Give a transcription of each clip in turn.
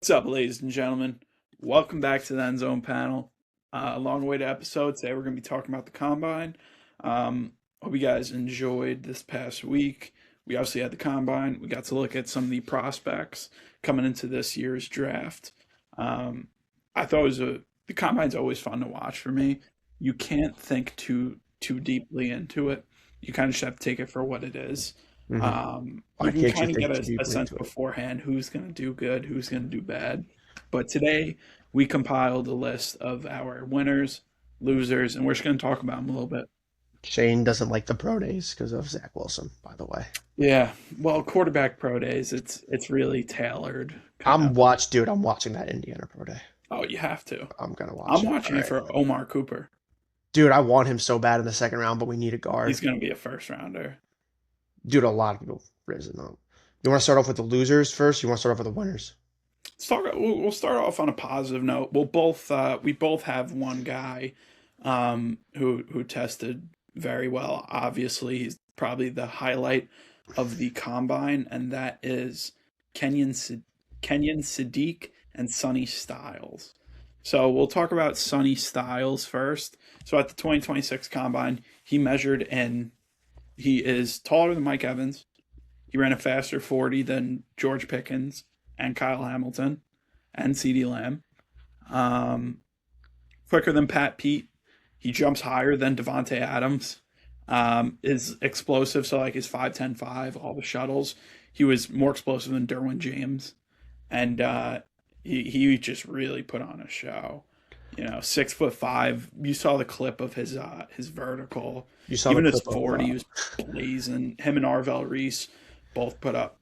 What's up, ladies and gentlemen? Welcome back to the End Zone panel. A long way to episode. Today we're going to be talking about the combine. Hope you guys enjoyed this past week. We obviously had the combine. We got to look at some of the prospects coming into this year's draft. I thought the combine's always fun to watch for me. You can't think too deeply into it. You kind of just have to take it for what it is. hmm You Why can can't you kind of get think too a deeply sense into it? beforehand who's going to do good, who's going to do bad. But today we compiled a list of our winners, losers, and we're just going to talk about them a little bit. Shane doesn't like the pro days because of Zach Wilson, by the way. Yeah, well, quarterback pro days, it's really tailored, kind of. I'm watching that Indiana pro day. Oh, you have to. I'm gonna watch I'm it. All watching it right. for Omar Cooper. Dude, I want him so bad in the second round, but we need a He's guard. going to be a first rounder. Dude, a lot of people risen up. You want to start off with the losers first? You want to start off with the winners? We'll start off on a positive note. We both have one guy who tested very well. Obviously, he's probably the highlight of the combine, and that is Kenyon Kenyon Sadiq and Sonny Styles. So we'll talk about Sonny Styles first. So at the 2026 combine, he is taller than Mike Evans. He ran a faster 40 than George Pickens and Kyle Hamilton and CeeDee Lamb. Um, Quicker than Pat Pete. He jumps higher than Devonte Adams. Is explosive, so like his 5'10", all the shuttles. He was more explosive than Derwin James, and he just really put on a show. 6'5". You saw the clip of his vertical, You saw the even his clip of 40. He was blazing. Him and Arvell Reese both put up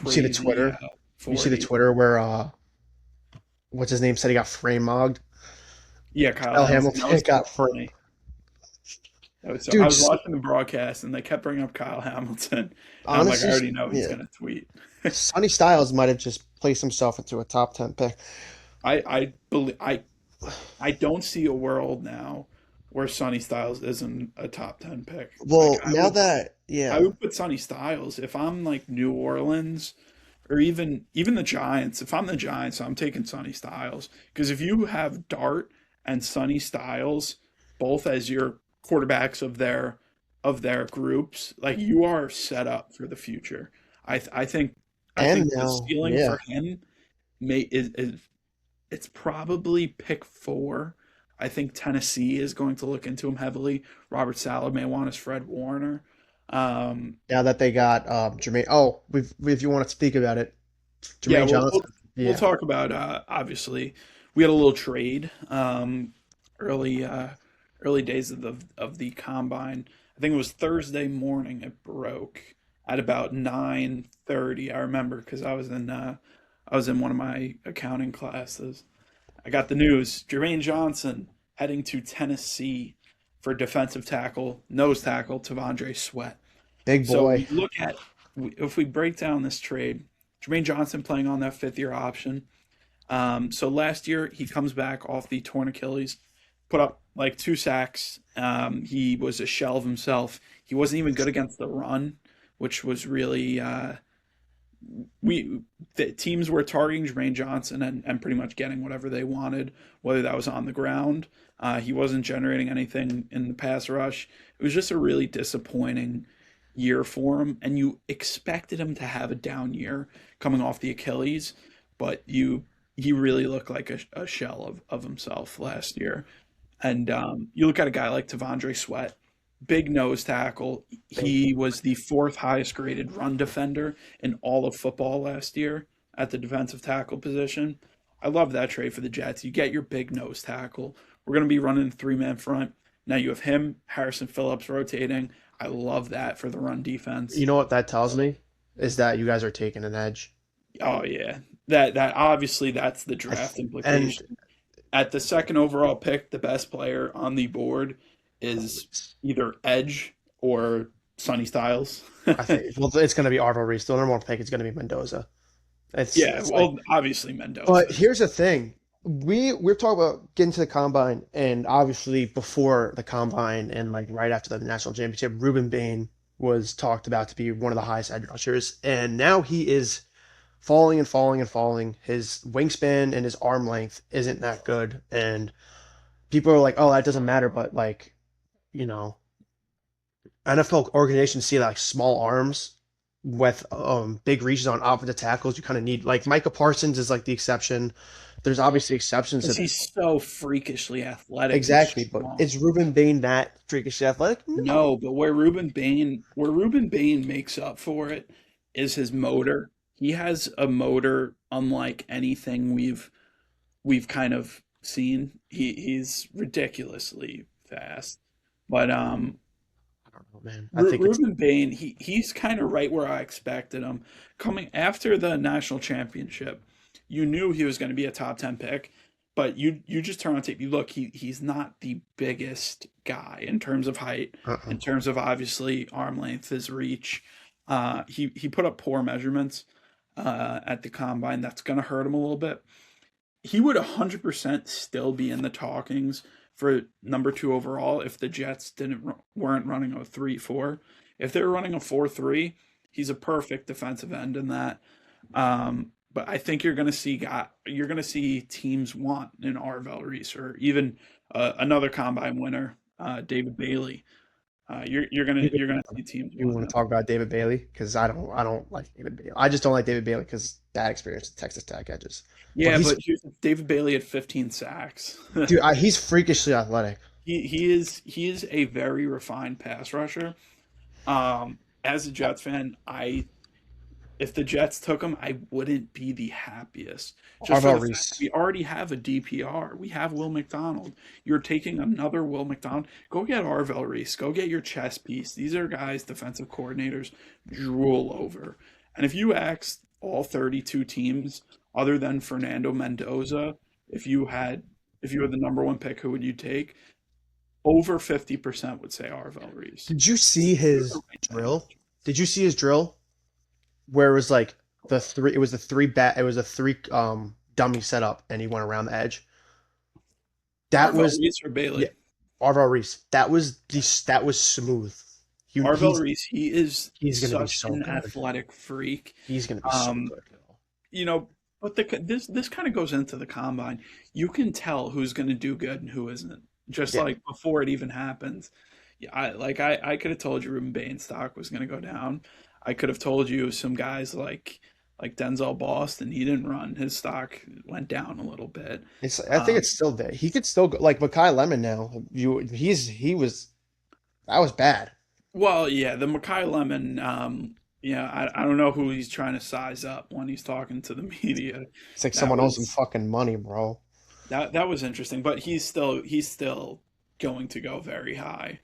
you see the crazy Twitter? You see the 40. Twitter where what's his name said he got frame mogged? Yeah, Kyle Kyle Hamilton. That Hamilton was so got frame. funny. I Dude, was watching the broadcast and they kept bringing up Kyle Hamilton, and I'm like, I honestly, already know he's yeah. gonna tweet. Sonny Styles might have just placed himself into a top 10 pick. I believe I don't see a world now where Sonny Styles isn't a top 10 pick. Like Well, now that, I yeah, would put Sonny Styles if I'm like New Orleans or even the Giants. If I'm the Giants, I'm taking Sonny Styles because if you have Dart and Sonny Styles both as your quarterbacks of their groups, like you are set up for the future. I think I and think the now, ceiling yeah, for him is it's probably pick four. I think Tennessee is going to look into him heavily. Robert Saleh may want his Fred Warner. Um, now that they got Jermaine. Oh, if you want to speak about it, yeah, Jermaine Johnson. we'll Yeah, talk about obviously we had a little trade early early days of the combine. I think it was Thursday morning it broke at about 9:30. I remember because I was in one of my accounting classes. I got the news. Jermaine Johnson heading to Tennessee for defensive tackle, nose tackle, Tavondre Sweat. big So boy. we look at if we break down this trade, Jermaine Johnson playing on that fifth year option. So last year he comes back off the torn Achilles, put up like 2 sacks. He was a shell of himself. He wasn't even good against the run, which was really we the teams were targeting Jermaine Johnson and pretty much getting whatever they wanted, whether that was on the ground. He wasn't generating anything in the pass rush. It was just a really disappointing year for him, and you expected him to have a down year coming off the Achilles, but he really looked like a shell of himself last year. And you look at a guy like Tavondre Sweat, big nose tackle. He was the fourth highest graded run defender in all of football last year at the defensive tackle position. I love that trade for the Jets. You get your big nose tackle. We're going to be running a three-man front. Now you have him, Harrison Phillips rotating. I love that for the run defense. You know what that tells me is that you guys are taking an edge. Oh yeah, that obviously that's the I draft th- and implication. At the second overall pick, the best player on the board is either Edge or Sonny Styles. I think well, it's going to be Arvo Reese. The number one pick is going to be Mendoza. Yeah, It's like, well, obviously but Mendoza. here's the thing. We're talking about getting to the combine, and obviously before the combine and like right after the national championship, Ruben Bain was talked about to be one of the highest edge rushers, and now he is falling and falling and falling. His wingspan and his arm length isn't that good, and people are like, "Oh, that doesn't matter," but like, you know, NFL organizations see like small arms with big reaches on offensive tackles. You kind of need like Micah Parsons is like the exception. There's obviously exceptions to Because this. he's so freakishly athletic and Exactly, but strong. is Ruben Bain that freakishly athletic? No. No, but where Ruben Bain makes up for it is his motor. He has a motor unlike anything we've kind of seen. He's ridiculously fast. But I don't know, man. I think it's Ruben Bain, he's kind of right where I expected him. Coming after the national championship, you knew he was going to be a top 10 pick, but you just turn on tape, you look, he's not the biggest guy in terms of height, uh-uh. in terms of obviously arm length, his reach. He put up poor measurements at the combine. That's going to hurt him a little bit. He would 100% still be in the talkings for number 2 overall if the Jets didn't weren't running a 3-4. If they were running a 4-3, he's a perfect defensive end in that. But I think you're going to see teams want an Arvell Reese or even another combine winner, David Bailey. You're gonna see teams You want want to him. talk about David Bailey? Because I don't like David Bailey. I just don't like David Bailey because bad experience at Texas Tech edges. But Yeah, he's but David Bailey had 15 sacks. dude, he's freakishly athletic. He is a very refined pass rusher. As a Jets fan, I if the Jets took him, I wouldn't be the happiest. Just for Arvell the fact that Reese. we already have a DPR. We have Will McDonald. You're taking another Will McDonald. Go get Arvell Reese. Go get your chess piece. These are guys defensive coordinators drool over. And if you asked all 32 teams, other than Fernando Mendoza, if you had if you were the number one pick, who would you take? Over 50% would say Arvell Reese. Did you see his drill? Did you see his drill where it was like the three? It was the three bat. It was a three dummy setup, and he went around the edge. That Arvell was Reese or yeah, Bailey? Arvell Reese. That was smooth. Arvell Reese, he is He's gonna be such so an good. athletic freak. He's gonna be so Um, good. you know, but this kind of goes into the combine. You can tell who's going to do good and who isn't, just Yeah, like before it even happens. Yeah, I could have told you Ruben Bain stock was going to go down. I could have told you some guys like Denzel Boston. He didn't run. His stock went down a little bit. it's. I think Um, it's still there. He could still go like Makai Lemon now. He was that was bad. well, yeah, the Makai Lemon. Yeah, I don't know who he's trying to size up when he's talking to the media. It's like That someone owes him was fucking money, bro. that was interesting, but he's still going to go very high.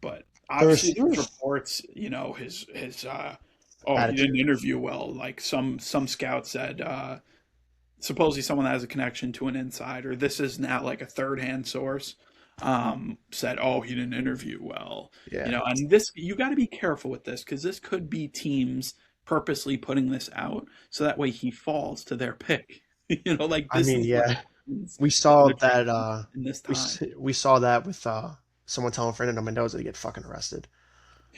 But The obviously, there's receivers reports, his oh, he didn't attitude. interview well. Like some scout said, supposedly someone that has a connection to an insider. This is now like a third hand source. Said, oh, he didn't interview well. Yeah. And this you got to be careful with this because this could be teams purposely putting this out so that way he falls to their pick. Like I this mean, is what yeah. happens We when saw they're that trying in this time. we saw that with someone telling Fernando Mendoza to get fucking arrested.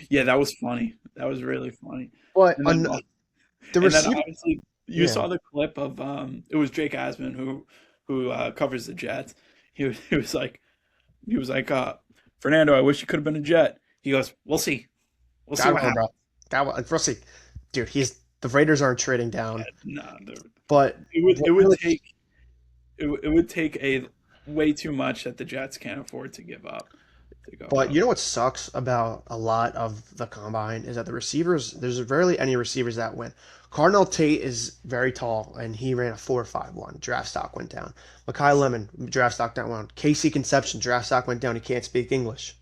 Yeah, that was funny. That was really funny. But And then on the and then receiver, obviously you yeah, saw the clip of it was Jake Asman who covers the Jets. He was like Fernando, I wish you could have been a Jet. He goes, we'll see. We'll see God what willing, happens. bro. God willing, we'll see. Dude, he's the Raiders aren't trading down, No, but it what would really, take it would take a way too much that the Jets can't afford to give up to go but up. you know what sucks about a lot of the combine is that the receivers, there's rarely any receivers that win. Cardinal Tate is very tall, and he ran a 4.51. Draft stock went down. Makai Lemon, draft stock down. Casey Conception, draft stock went down. He can't speak English.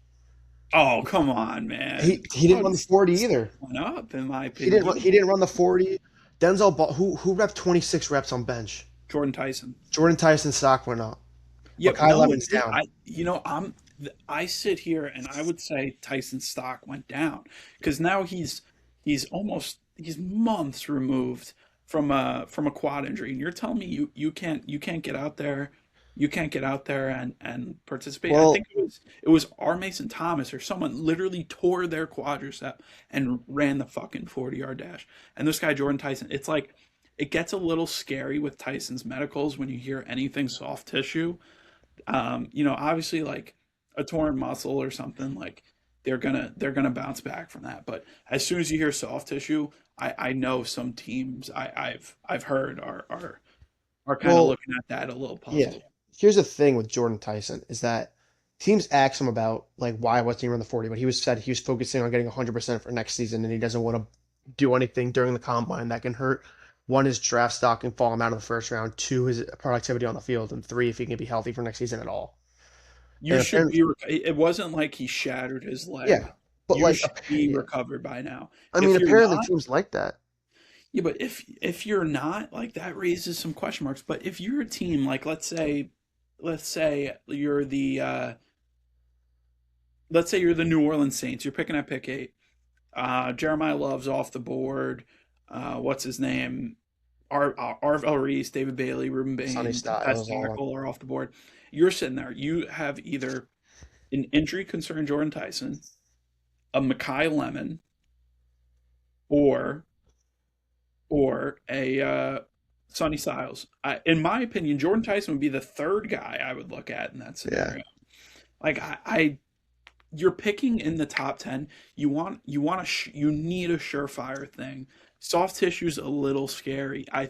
Oh, come on, man. He didn't run the Cardinals 40 either. went up in my He opinion. didn't He run, was he didn't run the 40. Denzel Ball, who repped 26 reps on bench. Jordan Tyson. Jordan Tyson stock went up. Yep. Makai No, it Lemon's did. down. I sit here and I would say Tyson's stock went down because now he's months removed from a quad injury, and you're telling me you can't get out there, and participate. I Well, think it was R. Mason Thomas or someone literally tore their quadricep and ran the fucking 40-yard dash, and this guy Jordan Tyson, it's like it gets a little scary with Tyson's medicals when you hear anything soft tissue. Obviously like a torn muscle or something, like they're gonna bounce back from that. But as soon as you hear soft tissue, I know some teams I've heard are kind of Well, looking at that a little yeah. puzzled. Here's the thing with Jordan Tyson is that teams ask him about like why wasn't he around the 40, but said he was focusing on getting 100% for next season, and he doesn't want to do anything during the combine that can hurt one his draft stock and fall him out of the first round, two his productivity on the field, and three if he can be healthy for next season at all. You And should apparently, be. It wasn't like he shattered his yeah, leg. but You like, should be yeah, recovered by now. I mean, If you're apparently not, teams like that. yeah, but if you're not, like that raises some question marks. But if you're a team like let's say you're the let's say you're the New Orleans Saints, you're picking at pick 8. Jeremiah Love's off the board. What's his name? Arvell Reese, David Bailey, Ruben Sonny Bain, Pat Styles, all Tackle are off the board. You're sitting there. You have either an injury concern, Jordan Tyson, a Makai Lemon, or a Sonny Styles. In my opinion, Jordan Tyson would be the third guy I would look at in that yeah. scenario. Like you're picking in the top 10. You need a surefire thing. Soft tissue's a little scary. I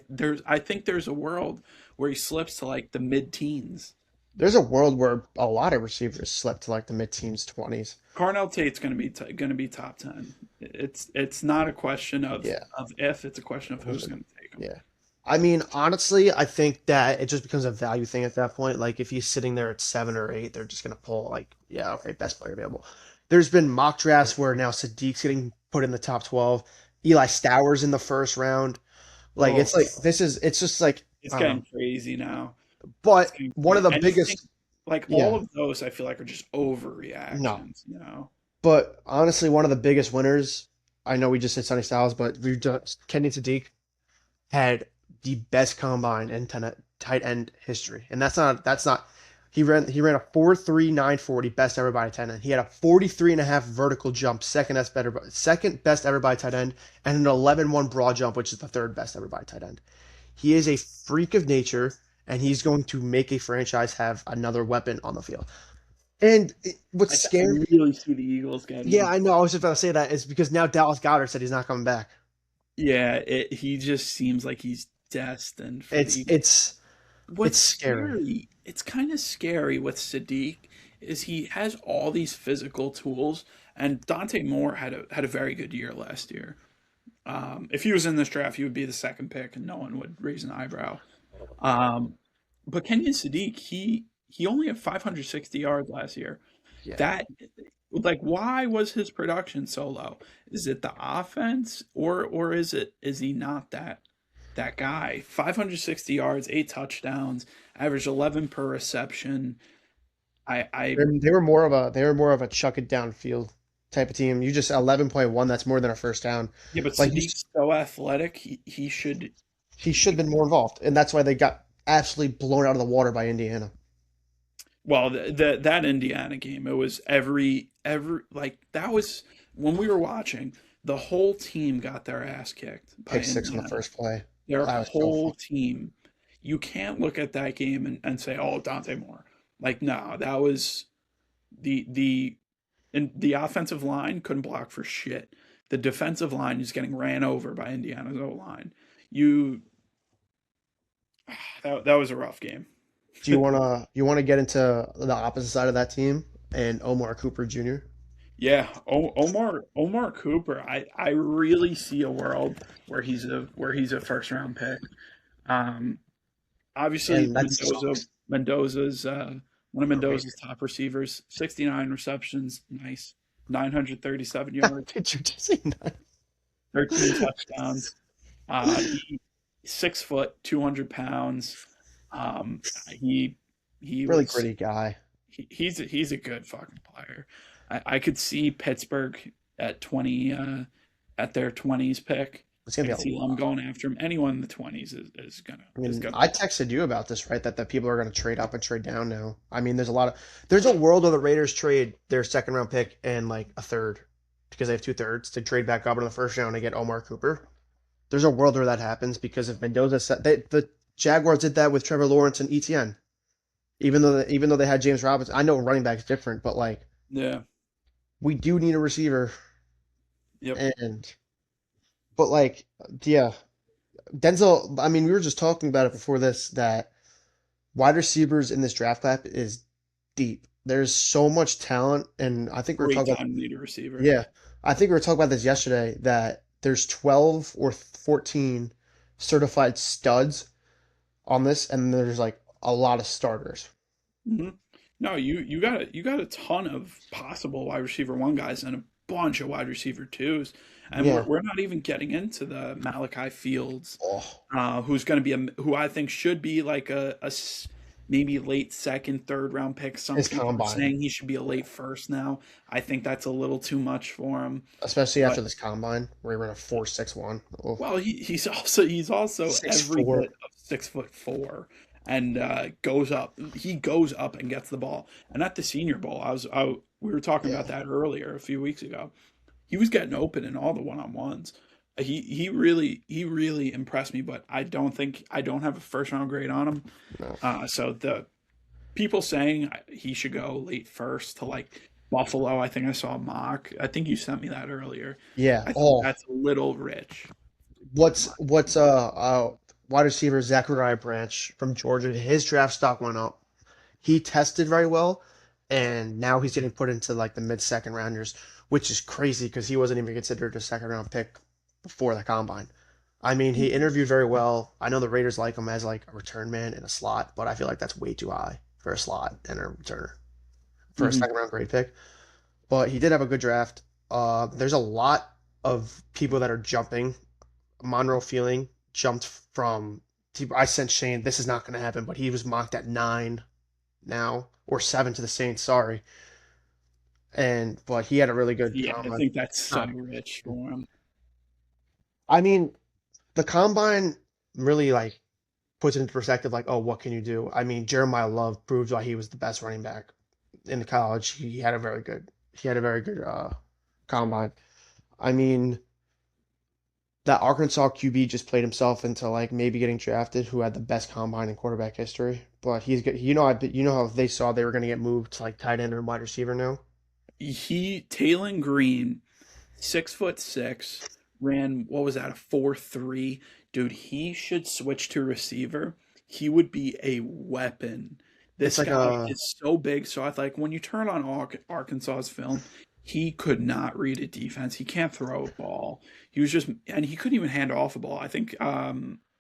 think there's a world where he slips to like the mid teens. There's a world where a lot of receivers slip to like the mid-teens, 20s. Carnell Tate's going to be top 10. It's not a question Yeah. of if, it's a question of who's going to take him. Yeah. I mean, honestly, I think that it just becomes a value thing at that point. Like, if he's sitting there at 7 or 8, they're just going to pull, like, yeah, okay, best player available. There's been mock drafts where now Sadiq's getting put in the top 12, Eli Stowers in the first round. Like, Oh, it's just like, it's I don't getting know. crazy now. It's But getting one of crazy. the Anything biggest, like all yeah, of those, I feel like are just no. overreactions. But honestly, one of the biggest winners, I know we just said Sonny Styles, but we just, Kenny Sadiq had the best combine in tight end history. And that's not he ran a 4.3940 best ever by a tight end. He had a 43 and a half vertical jump, second best ever by a tight end, and an 11.1 broad jump, which is the third best ever by a tight end. He is a freak of nature, and he's going to make a franchise have another weapon on the field. And what's I scary, really see the Eagles getting yeah, him. I know, I was just about to say that, is because now Dallas Goedert said he's not coming back. Yeah, he just seems like he's destined for the It's Eagles. it's it's What's scary. scary, it's kind of scary with Sadiq is he has all these physical tools, and Dante Moore had a very good year last year. If he was in this draft, he would be the second pick, and no one would raise an eyebrow. Um, but Kenyon Sadiq, he only had 560 yards last year. Yeah. That like why was his production so low? Is it the offense or is he not that guy? 560 yards, 8 touchdowns, average 11 per reception. I They were more of a chuck it downfield type of team. You just 11.1, that's more than a first down. Yeah, but Like Sadiq's so athletic. He should. he should have been more involved, and that's why they got absolutely blown out of the water by Indiana. Well, that Indiana game, it was every like that was when we were watching. The whole team got their ass kicked by Pick six on the Indiana. first play. Their That was so fun. whole team. You can't look at that game and say, "Oh, Dante Moore." Like, no, that was the and the offensive line couldn't block for shit. The defensive line is getting ran over by Indiana's O line. You that was a rough game. Do you wanna get into the opposite side of that team and Omar Cooper Jr.? Yeah, Omar Cooper. I really see a world where he's a first round pick. Um, Obviously And that sucks. Mendoza's one of Great. Mendoza's top receivers, 69 receptions, nice, 937 yards, Did you just say that? 13 touchdowns. He 6 foot, 200 pounds. Um, he he Really was gritty guy. he's a good fucking player. I could see Pittsburgh at 20 at their 20s pick. It's I gonna be could a see them lot. going after him. Anyone in the 20s is gonna I is mean, gonna I texted you about this, right? That people are going to trade up and trade down now. I mean, there's a world where the Raiders trade their second round pick and like a third because they have two thirds to trade back up in the first round to get Omar Cooper. there's a world where that happens because if Mendoza said the Jaguars did that with Trevor Lawrence and ETN. Even though they had James Robinson, I know running back's different, but like Yeah. we do need a receiver, Yep. and but like yeah, Denzel. I mean, we were just talking about it before this that wide receivers in this draft class is deep. There's so much talent, and I think we were Great talking about time to need a receiver. yeah, I think we were talking about this yesterday that there's 12 or 14 certified studs on this, and there's like a lot of starters. Hmm. No, you got a ton of possible wide receiver one guys and a bunch of wide receiver twos, and Yeah. we're not even getting into the Malachi Fields, Oh, who's going to be who I think should be like maybe late second, third round pick. Some his people are combine, saying he should be a late first now. I think that's a little too much for him, especially but after this combine where he ran a 4.61. Oh, well, he's also every 6'4". bit of 6'4" and goes up. He goes up and gets the ball. And at the Senior Bowl, we were talking Yeah. about that earlier a few weeks ago. He was getting open in all the one on ones. He really impressed me, but I don't have a first round grade on him. No. So the people saying he should go late first to like Buffalo, I think I saw a mock. I think you sent me that earlier. Yeah. I think Oh, that's a little rich. what's wide receiver Zachariah Branch from Georgia? His draft stock went up. He tested very well, and now he's getting put into like the mid second rounders, which is crazy because he wasn't even considered a second round pick before the combine. I mean, he interviewed very well. I know the Raiders like him as like a return man in a slot, but I feel like that's way too high for a slot and a returner for a Mhm. second round grade pick. But he did have a good draft. There's a lot of people that are jumping. Monroe Feeling jumped from. I sent Shane. This is not going to happen, but he was mocked at 9 now or 7 to the Saints. Sorry, and but he had a really good Yeah, I combine. think that's so Not- rich for him. I mean, the combine really like puts it into perspective. Like, oh, what can you do? I mean, Jeremiah Love proved why he was the best running back in college. He had a very good. He had a very good combine. I mean, that Arkansas QB just played himself into like maybe getting drafted, who had the best combine in quarterback history. But he's good. You know how they saw they were going to get moved to like tight end or wide receiver now. Talon Green, 6'6", ran what was that, a 4.3. Dude, he should switch to receiver. He would be a weapon. It's This like guy a is so big. So I like when you turn on Arkansas's film, he could not read a defense. He can't throw a ball. He was just, and he couldn't even hand off a ball. I think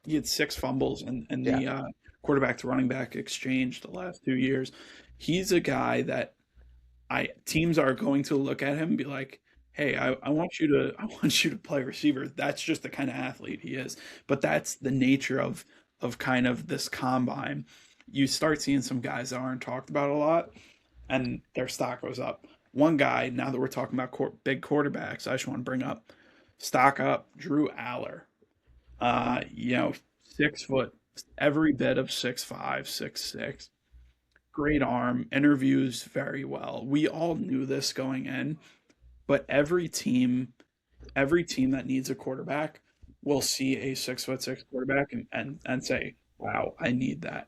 he had 6 fumbles in yeah. the quarterback to running back exchange the last 2 years. He's a guy that I teams are going to look at him and be like, "Hey, I want you to I want you to play receiver." That's just the kind of athlete he is. But that's the nature of kind of this combine. You start seeing some guys that aren't talked about a lot, and their stock goes up. One guy, now that we're talking about big quarterbacks, I just want to bring up stock up Drew Aller. 6 foot, every bit of 6'5", 6'6". Great arm, interviews very well. We all knew this going in, but every team that needs a quarterback will see a 6'6" quarterback and say, "Wow, I need that."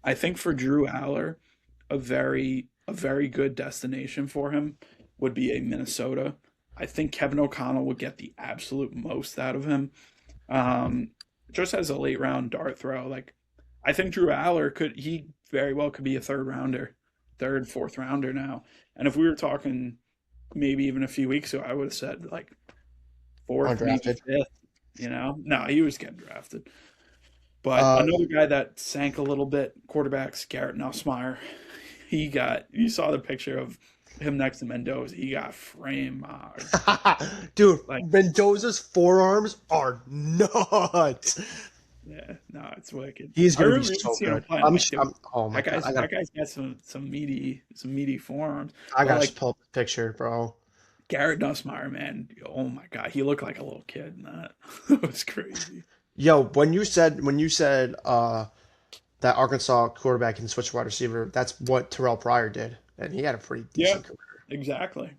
I think for Drew Aller, a very good destination for him would be a Minnesota. I think Kevin O'Connell would get the absolute most out of him. Um, just as a late round dart throw, like I think Drew Aller he very well could be a third rounder, third, fourth rounder now. And if we were talking maybe even a few weeks ago, I would have said like fourth, maybe Undrafted. fifth. No, he was getting drafted. But Uh, another guy that sank a little bit, quarterbacks Garrett Nussmeier. You saw the picture of him next to Mendoza. He got frame dude, like Mendoza's forearms are nuts. yeah, no, it's wicked. He's I gonna be remember even so seeing him good. playing. I'm like, dude, Oh my that God, guy's that guy's got some meaty forearms. I But gotta just like pull up the picture, bro. Garrett Nussmeier, man, oh my god, he looked like a little kid in that. It was crazy. Yo, when you said that Arkansas quarterback can switch wide receiver, that's what Terrell Pryor did, and he had a pretty Yeah, decent career. exactly.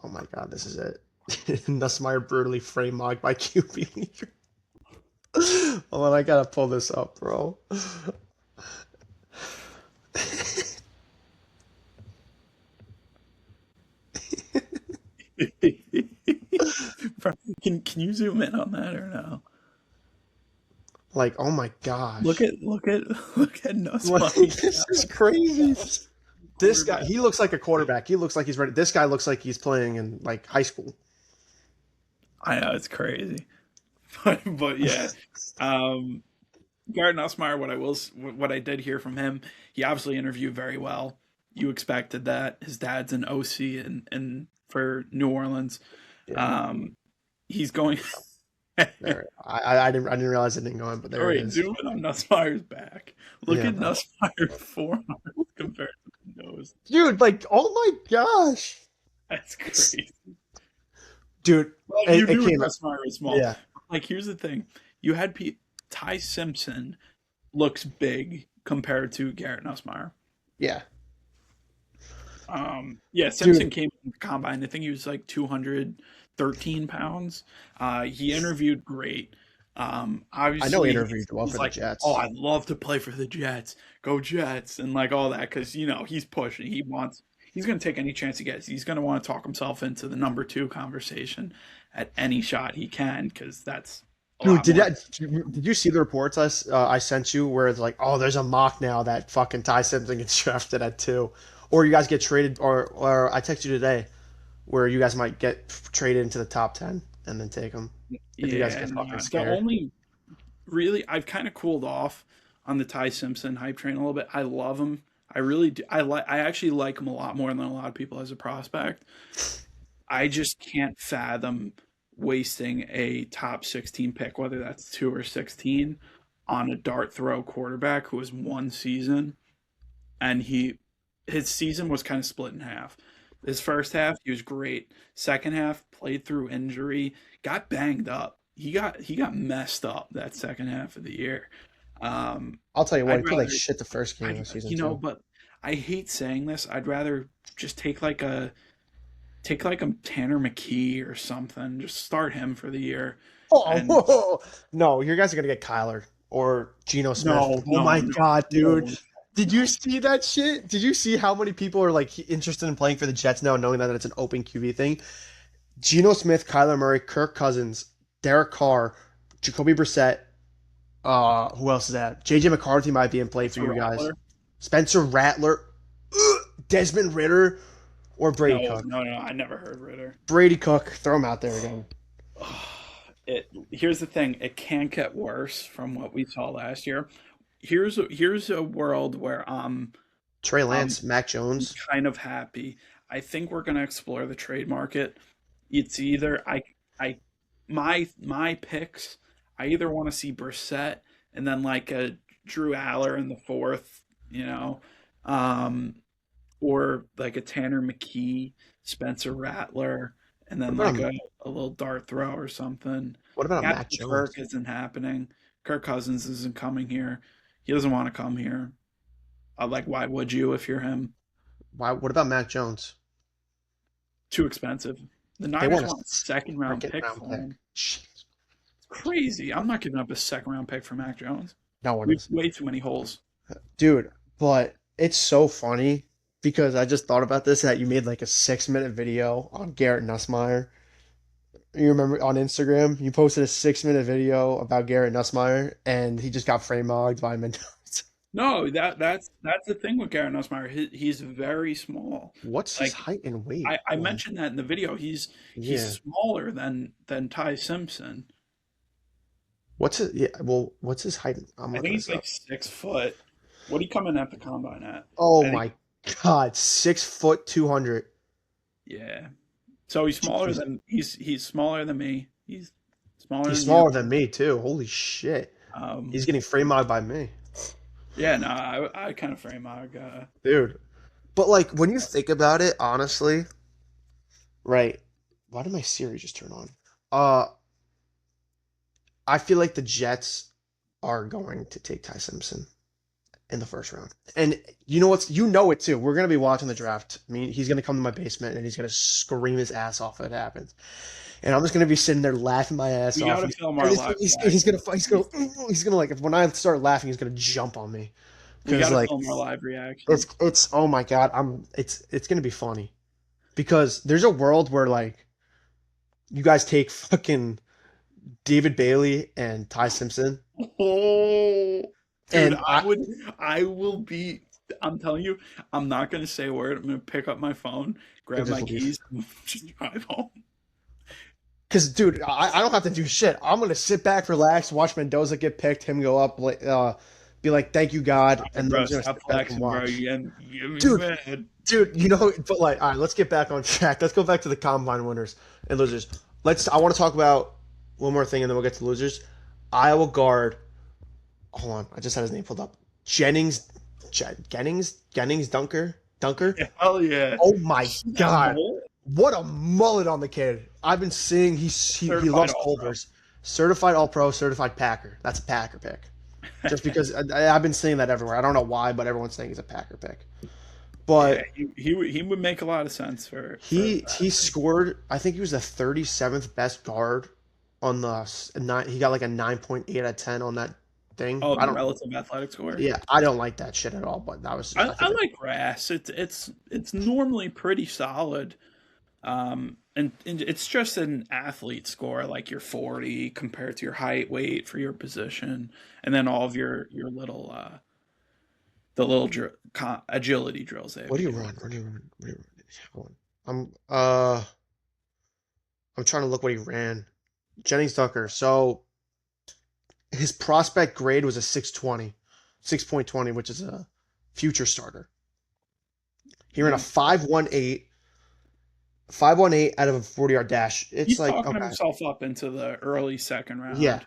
Oh my God, this is it. Nussmeier brutally frame mogged by QB leader. Oh, and I gotta pull this up, bro. Can you zoom in on that or no? Like, oh my gosh. Look at Like, Nussmeier this is crazy. This guy, quarterback. he looks like a quarterback. He looks like he's ready. This guy looks like he's playing in like high school. I know it's crazy, but yeah. Um, Garrett Nussmeier, what I did hear from him, he obviously interviewed very well. You expected that. His dad's an OC and for New Orleans. Yeah. Um, he's going. There. I didn't realize it didn't go in, but All there it right, is. zoom in on Nussmeier's back. Look Yeah, at bro. Nussmeier's forearms compared to the nose. Dude, like, oh my gosh. That's crazy. Dude, Well, you it knew came. Nussmeier was small. Yeah. Like, here's the thing: you had Ty Simpson looks big compared to Garrett Nussmeier. Yeah. Yeah, Simpson Dude, came in the combine. I think he was like 213 pounds. He interviewed great. I know he Obviously, interviewed well he's for the like, oh, Jets. I'd love to play for the Jets. Go Jets, and like all that because he's pushing. He's going to take any chance he gets. He's going to want to talk himself into the number two conversation at any shot he can because that's a Dude, lot more. did you see the reports I sent you where it's like, oh, there's a mock now that fucking Ty Simpson gets drafted at 2, or you guys get traded, or I texted you today where you guys might get traded into the top 10 and then take him if you guys Yeah, get no, fucking the scared. only really I've kind of cooled off on the Ty Simpson hype train a little bit. I love him. I really do. I actually like him a lot more than a lot of people as a prospect. I just can't fathom wasting a top 16 pick, whether that's 2 or 16, on a dart throw quarterback who has one season and his season was kind of split in half. His first half, he was great. Second half, played through injury, got banged up. He got messed up that second half of the year. Um, I'll tell you what, I'd he played like rather, shit the first game of I the season too. but I hate saying this. I'd rather just take like a Tanner McKee or something. Just start him for the year. And Oh, no, you guys are gonna get Kyler or Geno Smith. no, Oh no, my no, God, dude. no. Did you see that shit? Did you see how many people are like interested in playing for the Jets now, knowing that it's an open QB thing? Geno Smith, Kyler Murray, Kirk Cousins, Derek Carr, Jacoby Brissett. Who else is that? JJ McCarthy might be in play for Spencer you guys. Rattler. Spencer Rattler, Desmond Ritter, or Brady No, Cook. no, no. I never heard Ritter. Brady Cook, throw him out there again. Here's the thing, it can't get worse from what we saw last year. Here's a world where Trey I'm Lance, Mac Jones. kind of happy. I think we're gonna explore the trade market. It's either I my picks. I either want to see Brissett and then like a Drew Aller in the fourth, you know, um, or like a Tanner McKee, Spencer Rattler, and What then about like a a little dart throw or something. what about a Mac Captain Kirk Jones? isn't happening. Kirk Cousins isn't coming here. He doesn't want to come here. Like, why would you if you're him? Why? What about Mac Jones? Too expensive. The They Niners want a want a second round second pick round for pick. him. It's crazy. I'm not giving up a second round pick for Mac Jones. No one We have is, way too many holes. dude. But it's so funny because I just thought about this that you made like a 6 minute video on Garrett Nussmeier. You remember on Instagram, you posted a 6 minute video about Garrett Nussmeier, and he just got frame mogged by Mendoza. No, that's the thing with Garrett Nussmeier. He's very small. What's his Like height and weight? I Like, mentioned that in the video. He's yeah. smaller than Ty Simpson. What's it? Yeah. Well, what's his height? I'm I think looking he's this like up. 6 foot. What are you coming at the combine at? Oh I think my God, 6 foot 200. yeah. So Jeez. he's smaller than me. He's smaller He's than you. smaller than me too. Holy shit. Um, He's getting frame mogged by me, yeah, no, I kind of frame my dude. But like when you think about it, honestly, right? Why did my Siri just turn on? Uh, I feel like the Jets are going to take Ty Simpson. in the first round. And you know what's you know it too. We're gonna be watching the draft. I mean, he's gonna come to my basement and he's gonna scream his ass off if it happens. And I'm just gonna be sitting there laughing my ass We off. gotta film our live reaction. He's gonna like when I start laughing, he's gonna jump on me We because gotta like film our live reaction. it's oh my god, it's gonna be funny because there's a world where like you guys take fucking David Bailey and Ty Simpson Oh, dude, and I I will be. I'm telling you, I'm not gonna say a word. I'm gonna pick up my phone, grab just my leave. keys, and just drive home. Because, dude, I don't have to do shit. I'm gonna sit back, relax, watch Mendoza get picked, him go up, be like, "Thank you, God," Hey, and then I'm bro, just gonna stop sit back and flexing, bro. watch. You get me Dude, mad. dude, but like, all right, let's get back on track. Let's go back to the combine winners and losers. I want to talk about one more thing, and then we'll get to losers. Iowa guard. Hold on, I just had his name pulled up. Jennings, Jennings Dunker. Hell yeah. Oh my That God. mole? What a mullet on the kid. I've been seeing he Certified loves all pro. Culver's. Certified All Pro, certified Packer. That's a Packer pick. Just because I've been seeing that everywhere. I don't know why, but everyone's saying he's a Packer pick. Yeah, But he would make a lot of sense for he scored, I think he was the 37th best guard on he got like a 9.8 out of 10 on that thing. oh I the don't relative athletic score. yeah, I don't like that shit at all, but that was just I I think like grass. It's normally pretty solid. And it's just an athlete score, like your 40 compared to your height, weight for your position, and then all of your little the little agility drills they have what do you you do. run? What do you run? What do you run? Hold on. I'm trying to look what he ran. Jennings Tucker. So his prospect grade was a 620, 6.20, which is a future starter. He ran a Yeah. 518, 518 out of a 40-yard dash. It's He's like, talking okay, himself up into the early second yeah, round.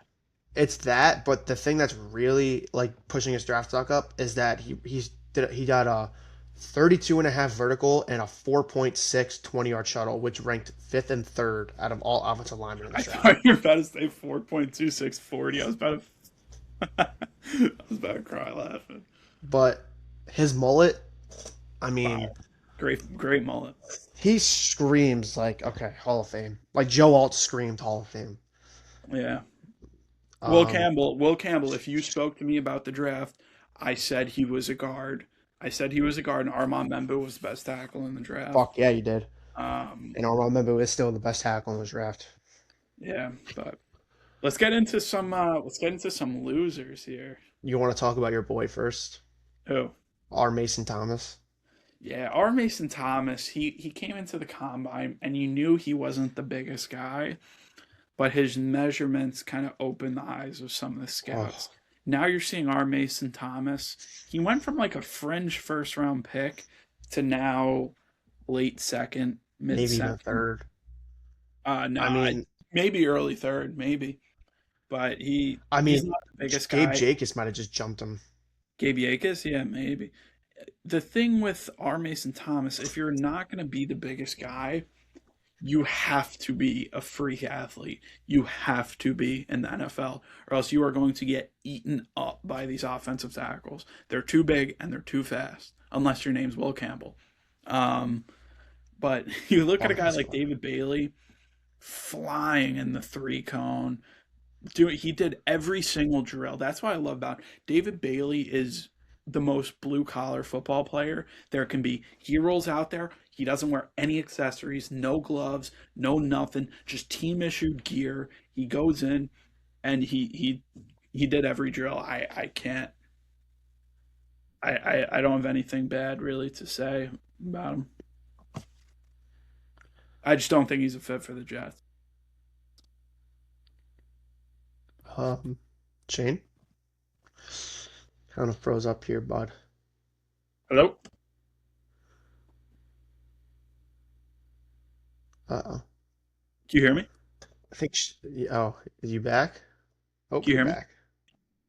it's that. But the thing that's really like pushing his draft stock up is that he got a 32 and a half vertical and a 4.6 20-yard shuttle, which ranked fifth and third out of all offensive linemen in I this draft. thought you were about to say 4.2640. I was about to cry laughing. But his mullet, I mean, Wow. Great mullet. he screams like, okay, Hall of Fame. Like Joe Alt screamed Hall of Fame. Yeah. Um, Will Campbell, if you spoke to me about the draft, I said he was a guard. I said he was a guard, and Armand Membo was the best tackle in the draft. fuck yeah, you did. Um, And I remember it's still the best tackle in this draft. yeah, but let's get into some losers here. You want to talk about your boy first? Who? R. Mason Thomas. Yeah, R. Mason Thomas. He came into the combine, and you knew he wasn't the biggest guy, but his measurements kind of opened the eyes of some of the scouts. Oh, Now you're seeing R. Mason Thomas. He went from like a fringe first round pick to now late second, mid maybe even second. third. No, I mean, maybe early third, maybe. But I he's mean, not the biggest Gabe guy. Jacobs might have just jumped him. Gabe Yakis, yeah, maybe. The thing with R. Mason Thomas, if you're not going to be the biggest guy, you have to be a freak athlete. You have to be in the NFL, or else you are going to get eaten up by these offensive tackles. They're too big and they're too fast, unless your name's Will Campbell. Um, but you look at Oh, a guy he's like fun. David Bailey flying in the three cone. He did every single drill. That's what I love about David Bailey is the most blue collar football player there can be. He rolls out there. He doesn't wear any accessories, no gloves, no nothing, just team issued gear. He goes in and he did every drill. I can't I don't have anything bad really to say about him. I just don't think he's a fit for the Jets. Um, Shane kind of froze up here, bud. Hello? Uh-oh. Can you hear me? I think. Oh, is you back? Oh, Can you you're hear me? back.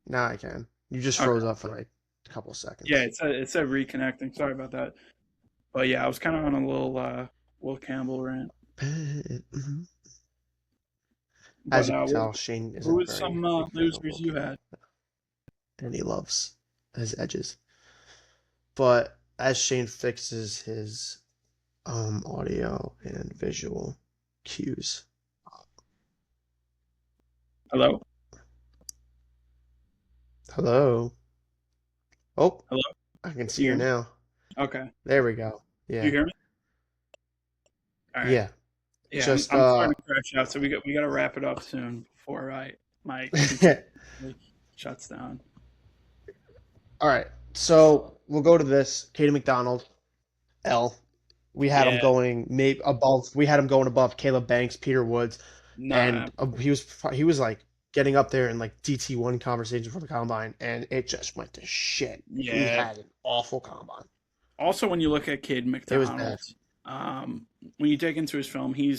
Now I can. You just Okay. froze up for like a couple Yeah, seconds. it said reconnecting. Sorry about that. But yeah, I was kind of on a little Will Campbell rant. Mhm. As But you can what, tell, Shane who isn't a was very some big fan of losers Will you had? Campbell, and he loves his edges. But as Shane fixes his audio and visual cues. Hello? Hello. Oh, Hello? I can see You you hear me? now. Okay. There we go. You Yeah. hear me? All right. Yeah. Yeah, I'm Just I'm starting to crash out, so we got to wrap it up soon before my computer really shuts down. all right. So we'll go to this. Katie McDonald, L. We had him Yeah. going maybe above. We had him going above Caleb Banks, Peter Woods, Nah. and he was like getting up there in like DT1 conversations for the combine, and it just went to shit. He Yeah. had an awful combine. Also, when you look at Cade It was McDonald, bad. um, when you dig into his film, he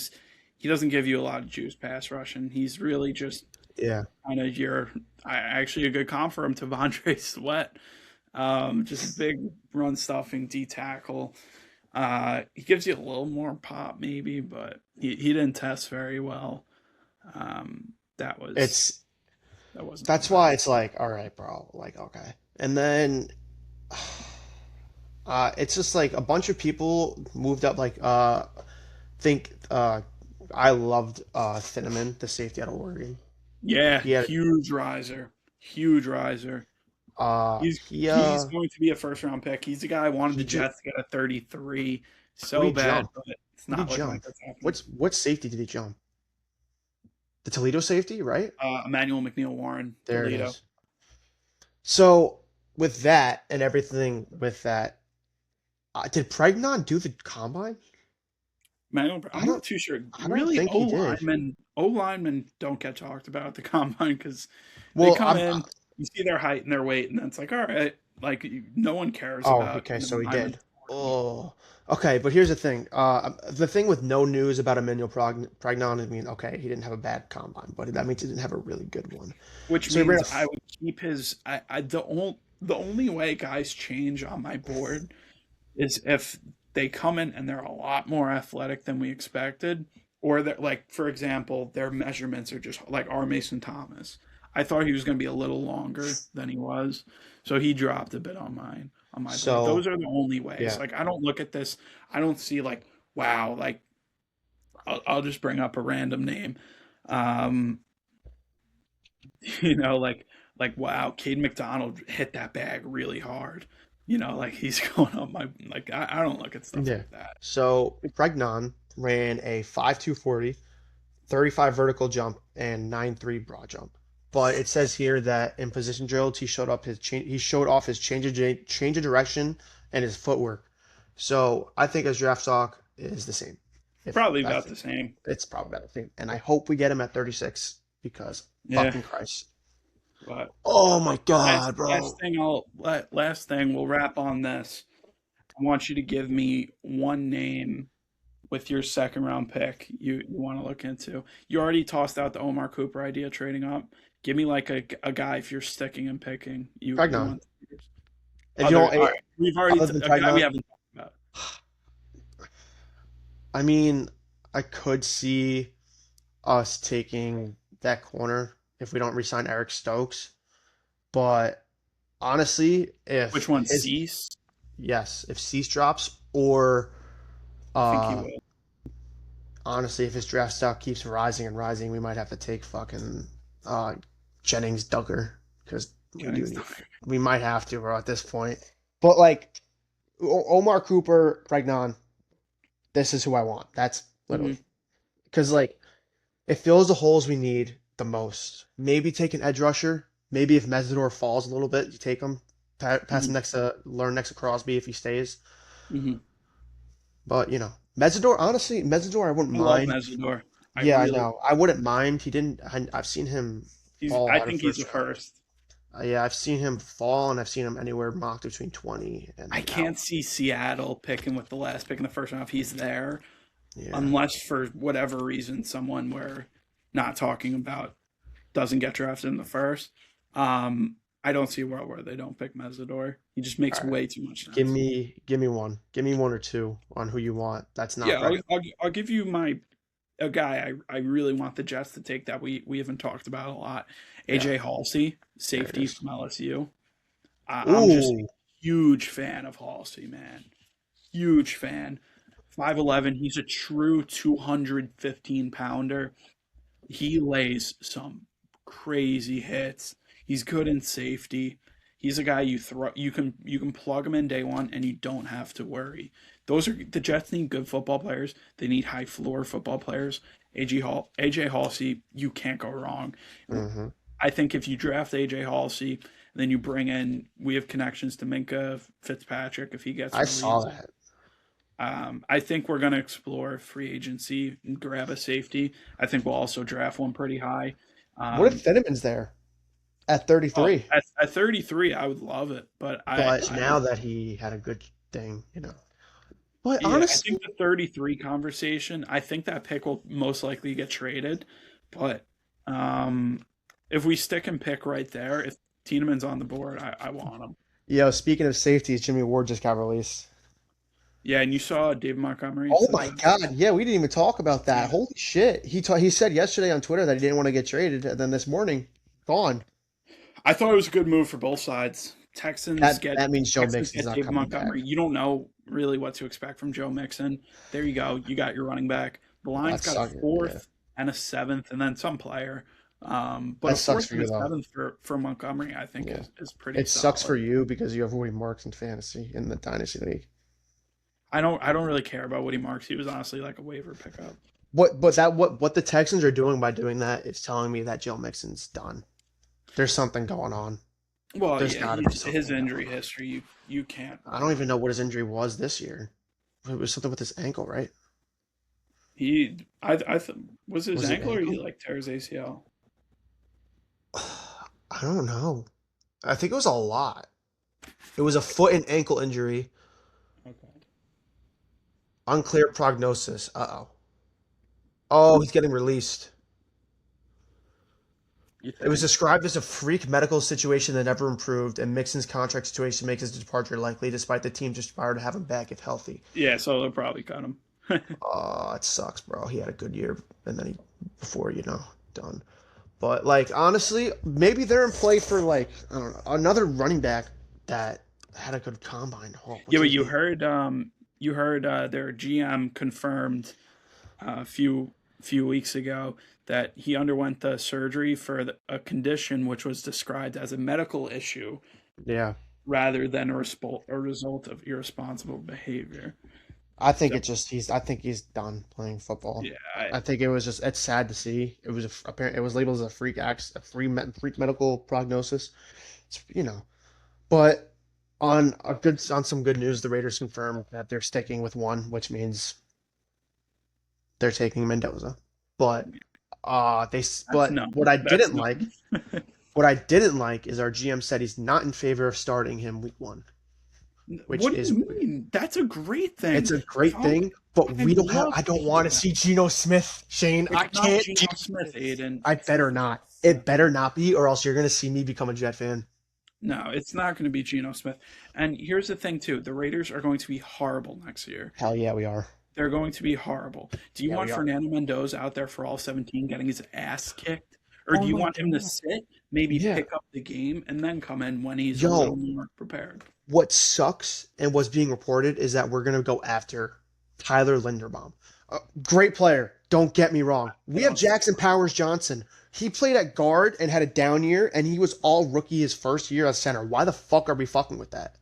doesn't give you a lot of juice pass rushing. He's really just Yeah. kind of actually a good comp for him to Vondre Sweat. Just big run stuffing D tackle. He gives you a little more pop maybe, but he didn't test very well. Um, that was It's that wasn't that's why competitive. it's like, all right, bro, like okay. And then it's just like a bunch of people moved up like think I loved Thieneman, the safety out of Oregon. Yeah, He had huge riser, huge riser. he He's going to be a first round pick. He's the guy I wanted he the just Jets to get a 33 who did so he bad, jump? but it's Who did not he looking like jump? that's happening. What safety did he jump? The Toledo safety, right? Emmanuel McNeil Warren, There it Toledo. is. So with that and everything with that, did Pregnon do the combine? Emmanuel, I I'm not don't too sure. I don't Really, think he did. O linemen don't get talked about at the combine because they Well, come I'm in, you see their height and their weight, and then it's like, all right, like no one cares Oh, about okay, the so he linemen. did. Oh, okay, but here's the thing. The thing with no news about Emmanuel Pragnon, I mean, okay, he didn't have a bad combine, but that means he didn't have a really good one. Which So he ran a means I would keep his. The only way guys change on my board is if they come in and they're a lot more athletic than we expected, or that, like, for example, their measurements are just like our Mason Thomas. I thought he was going to be a little longer than he was, so he dropped a bit on my board. Those so are the only ways. yeah. Like, I don't look at this. I don't see like, wow. Like, I'll just bring up a random name. Um, like wow, Cade McDonald hit that bag really hard. Like he's going up my like I don't look at stuff Yeah. like that. So Pregnon ran a 5.240, 35 vertical jump, and 9.3 broad jump. But it says here that in position drills he showed off his change of direction and his footwork. So I think his draft stock is the same. If Probably I about think the same. it's probably about the same. And I hope we get him at 36 because Yeah, fucking Christ. but Oh my last God, last bro. thing last thing we'll wrap on this. I want you to give me one name with your second round pick you want to look into. You already tossed out the Omar Cooper idea trading up. Give me like a guy if you're sticking and picking. You Pregnon. want If you other. don't, All right, we've already other than a guy we Pregnon, haven't talked about. I mean, I could see us taking that corner if we don't resign Eric Stokes. But honestly, Which if one? his Cease? yes, if Cease drops or I think he uh will. honestly, if his draft stock keeps rising and rising, we might have to take fucking uh Jennings Duggar because Jennings. we might have to, bro, at this point. But like Omar Cooper, Pregnon, this is who I want. That's Mm-hmm. literally because like it fills the holes we need the most. Maybe take an edge rusher. Maybe if Mesidor falls a little bit, you take him. Pass him Mm-hmm. next to Crosby if he stays. Mm-hmm. But Mesidor, honestly, Mesidor, I wouldn't I love mind. Mesidor. I Yeah, I really. know. I wouldn't mind. He didn't. I've seen him fall I out of think he's a first round. first. Yeah, I've seen him fall, and I've seen him anywhere mocked between 20 I and can't out. see Seattle picking with the last pick in the first round if he's there, Yeah. unless for whatever reason someone we're not talking about doesn't get drafted in the first. Um, I don't see a world where they don't pick Mesidor. He just All makes right. way too much Give sense. me, give me one. Give me one or two on who you want. That's not Yeah, Bregman. I'll give you a guy I really want the Jets to take that we haven't talked about a lot. Yeah, AJ Halsey, there it safety is. from LSU. I'm just a Ooh, huge fan of Halsey, man. Huge fan. 5'11", he's a true 215 pounder. He lays some crazy hits. He's good in safety. He's a guy you can plug him in day one and you don't have to worry. Those are the Jets need good football players. They need high floor football players. AJ Halsey, you can't go wrong. hmm. I think if you draft AJ Halsey, then you bring in we have connections to Minka Fitzpatrick if he gets I saw released. that. I think we're going to explore free agency and grab a safety. I think we'll also draft one pretty high. What if Um, Fenneman's there at oh, 33? at 33, I would love it, but But now that he had a good thing, But yeah, I honestly, think the 33 conversation. I think that pick will most likely get traded, but um, if we stick and pick right there, if Tienemann's on the board, I want him. speaking of safeties, Jimmy Ward just got released. Yeah, and you saw David Montgomery Oh said my that. God. Yeah, we didn't even talk about that. Yeah. Holy shit. He said yesterday on Twitter that he didn't want to get traded, and then this morning, gone. I thought it was a good move for both sides. That means Joe Texans Mixon's get not David coming back. Montgomery. You don't know really what to expect from Joe Mixon. There you go. You got your running back. The Lions That got a sucks. Yeah. fourth and a seventh, and then some player. But That a sucks fourth for and you a though. seventh for Montgomery, I think Yeah. is pretty It sucks for solid. you because you have Woody Marks in fantasy in the Dynasty League. I don't really care about Woody Marks. He was honestly like a waiver pickup. What the Texans are doing by doing that is telling me that Joe Mixon's done. There's something going on. Well, There's yeah, got to be his something injury going on. history, you can't. I don't even know what his injury was this year. It was something with his ankle, right? Was it his Was it ankle or he ankle? like tears ACL? I don't know. I think it was a lot. It was a foot and ankle injury. Okay. Unclear prognosis. Uh-oh. Oh, he's getting released. You It was think? described as a freak medical situation that never improved, and Mixon's contract situation makes his departure likely, despite the team's desire to have him back if healthy. Yeah, so they'll probably cut him. Oh, it sucks, bro. He had a good year, and then before, done. But like honestly, maybe they're in play for like I don't know another running back that had a good combine. Oh, Yeah, what's but his name? you heard their GM confirmed a few weeks ago that he underwent the surgery for a condition which was described as a medical issue Yeah, rather than a result of irresponsible behavior. So I think he's done playing football. yeah, I think it's sad to see. Apparent it was labeled as a freak medical prognosis. It's. But on some good news, the Raiders confirmed that they're sticking with one, which means they're taking Mendoza. But that's but numb. That's numb. what I didn't like is our GM said he's not in favor of starting him week one, which What do is you mean? That's a great thing. it's a great Tom, thing, but I love I don't to want hear to that. see Geno Smith, Shane. It's I not can't Geno do Smith, this. Aiden. I better not. It better not be, or else you're gonna see me become a Jet fan. No, it's not going to be Geno Smith. And here's the thing, too. The Raiders are going to be horrible next year. Hell yeah, we are. They're going to be horrible. Do you Yeah, want we are. Fernando Mendoza out there for all 17 getting his ass kicked? Or Oh do you my want him to God. sit, maybe Yeah. pick up the game, and then come in when he's a little Yo, more prepared? what sucks and what's being reported is that we're gonna go after Tyler Linderbaum. Great player. Don't get me wrong. I We have don't think Jackson Powers Johnson. He played at guard and had a down year, and he was all rookie his first year as center. Why the fuck are we fucking with that?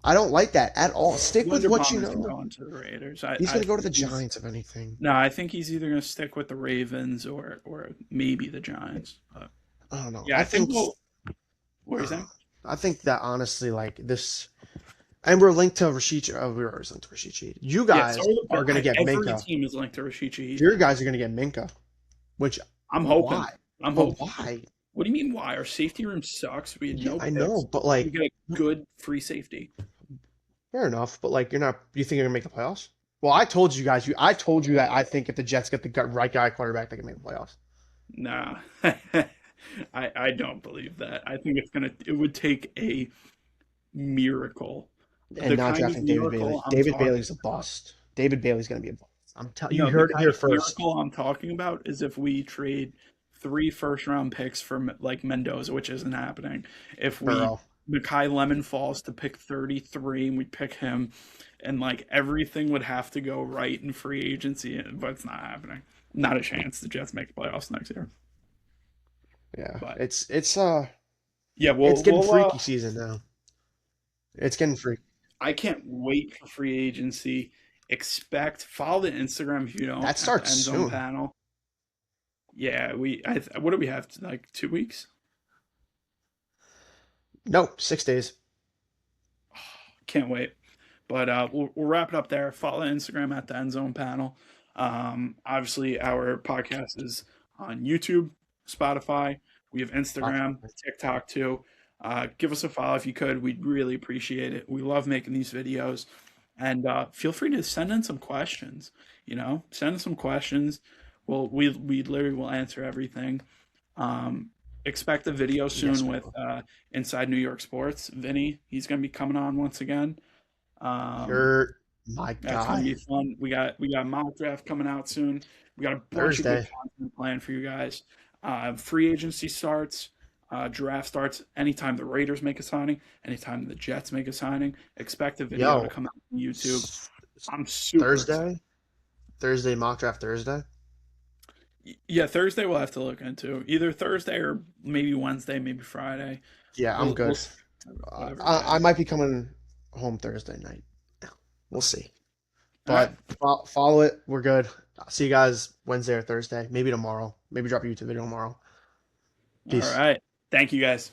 I don't like that at all. Stick with what you Linderbaum isn't know. going to the Raiders. He's I gonna go to think the he's Giants if anything. no, I think he's either going to stick with the Ravens or maybe the Giants. But I don't know. yeah, I think we'll. What are you Uh, saying? I think that honestly, like this, and we're linked to Rashichi. Oh, we were linked to Rashichi. You Yeah, so guys are gonna get every Minka. team is linked to Rashichi Your Ethan. guys are gonna get Minka. Which I'm hoping. why? I'm But hoping. why? What do you mean why? Our safety room sucks. We had Yeah, no I know, picks. but We like, get a good free safety. fair enough. But like, you're not. You think you're gonna make the playoffs? Well, I told you guys. I told you that I think if the Jets get the right guy quarterback, they can make the playoffs. Nah. I don't believe that. I think it would take a miracle. And The not kind of drafting David Bailey. miracle I'm David talking Bailey's a bust. David Bailey's gonna be a bust. I'm telling you, no, the heard it kind here of first. miracle I'm talking about is if we trade three first round picks for like Mendoza, which isn't happening. If we Burrow. Makai Lemon falls to pick 33 and we pick him, and like everything would have to go right in free agency, but it's not happening. Not a chance the Jets make the playoffs next year. Yeah, But it's yeah, it's getting we'll freaky season now. It's getting freaky. I can't wait for free agency. Expect follow the Instagram if you don't That at the starts end zone soon. panel. Yeah, what do we have? Like 2 weeks? No, 6 days. Can't wait. But we'll wrap it up there. Follow Instagram at the End Zone Panel. Obviously, our podcast is on YouTube, Spotify. We have Instagram, TikTok too. Give us a follow if you could. We'd really appreciate it. We love making these videos. And feel free to send in some questions. Send in some questions. We literally will answer everything. Expect a video Yes, soon we with will. Inside New York Sports. Vinny, he's going to be coming on once again. Um, You're my that's going to guy. be fun. We got mock draft coming out soon. We got a bunch of good Thursday. content planned for you guys. Free agency starts, draft starts anytime the Raiders make a signing, anytime the Jets make a signing. Expect a video to Yo, come out on YouTube. s- I'm super excited. Thursday. Thursday mock draft Thursday. Yeah, Thursday we'll have to look into either Thursday or maybe Wednesday, maybe Friday. Yeah, I'm We'll good. see whatever I day. might be coming home Thursday night. We'll see. All right. But follow it. We're good. I'll see you guys Wednesday or Thursday. Maybe tomorrow. Maybe drop a YouTube video tomorrow. All Peace. right. Thank you guys.